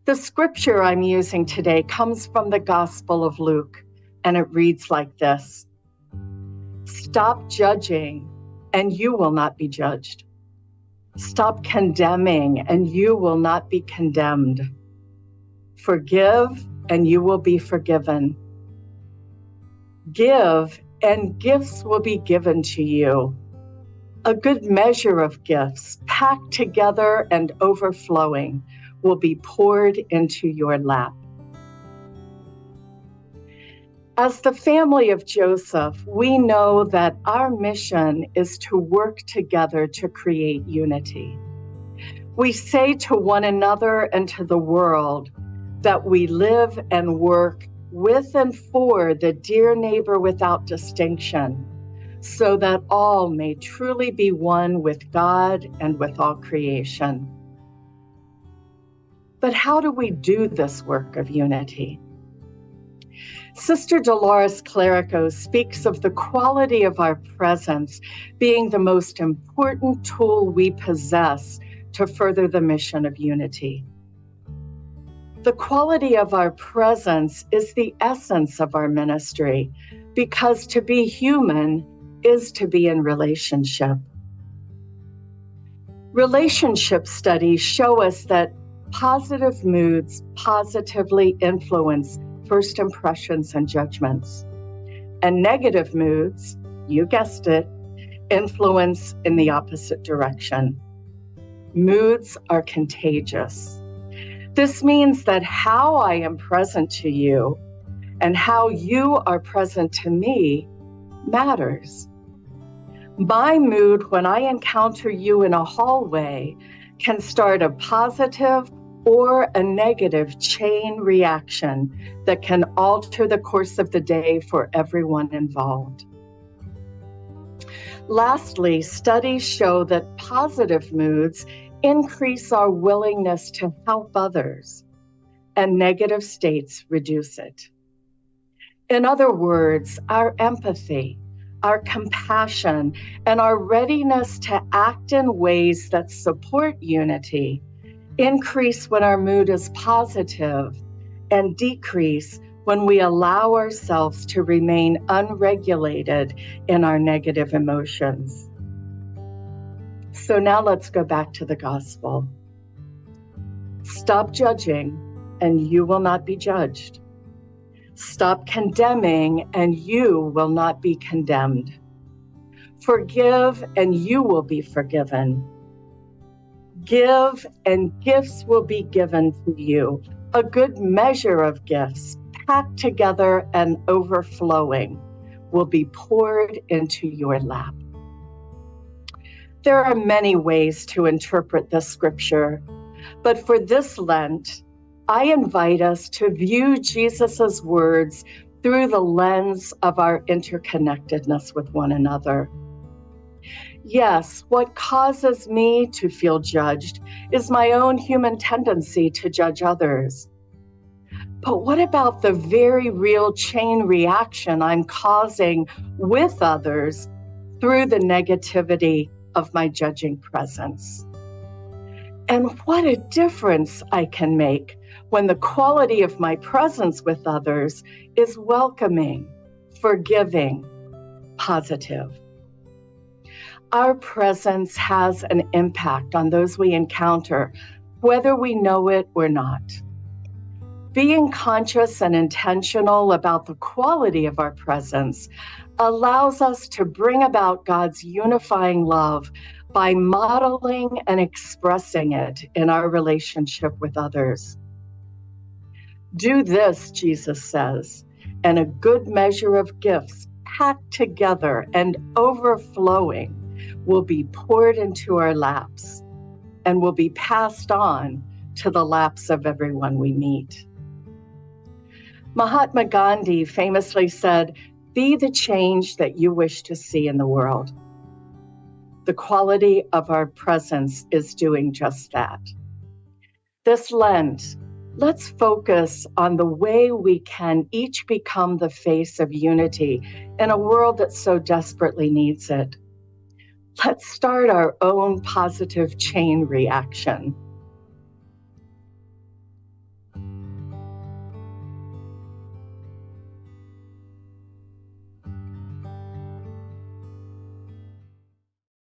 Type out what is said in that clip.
The scripture I'm using today comes from the Gospel of Luke, and it reads like this: "Stop judging, and you will not be judged. Stop condemning, and you will not be condemned. Forgive, and you will be forgiven. Give, and gifts will be given to you. A good measure of gifts, packed together and overflowing, will be poured into your lap." As the family of Joseph, we know that our mission is to work together to create unity. We say to one another and to the world that we live and work with and for the dear neighbor without distinction, so that all may truly be one with God and with all creation. But how do we do this work of unity? Sister Dolores Clerico speaks of the quality of our presence being the most important tool we possess to further the mission of unity. The quality of our presence is the essence of our ministry, because to be human is to be in relationship. Relationship studies show us that positive moods positively influence first impressions and judgments. And negative moods, you guessed it, influence in the opposite direction. Moods are contagious. This means that how I am present to you and how you are present to me matters. My mood when I encounter you in a hallway can start a positive or a negative chain reaction that can alter the course of the day for everyone involved. Lastly, studies show that positive moods increase our willingness to help others, and negative states reduce it. In other words, our empathy, our compassion, and our readiness to act in ways that support unity increase when our mood is positive and decrease when we allow ourselves to remain unregulated in our negative emotions. So now let's go back to the gospel. Stop judging, and you will not be judged. Stop condemning, and you will not be condemned. Forgive, and you will be forgiven. Give, and gifts will be given to you. A good measure of gifts, packed together and overflowing, will be poured into your lap. There are many ways to interpret this scripture, but for this Lent, I invite us to view Jesus's words through the lens of our interconnectedness with one another. Yes, what causes me to feel judged is my own human tendency to judge others. But what about the very real chain reaction I'm causing with others through the negativity of my judging presence? And what a difference I can make when the quality of my presence with others is welcoming, forgiving, positive. Our presence has an impact on those we encounter, whether we know it or not. Being conscious and intentional about the quality of our presence allows us to bring about God's unifying love by modeling and expressing it in our relationship with others. Do this, Jesus says, and a good measure of gifts packed together and overflowing will be poured into our laps and will be passed on to the laps of everyone we meet. Mahatma Gandhi famously said, "Be the change that you wish to see in the world." The quality of our presence is doing just that. This Lent, let's focus on the way we can each become the face of unity in a world that so desperately needs it. Let's start our own positive chain reaction.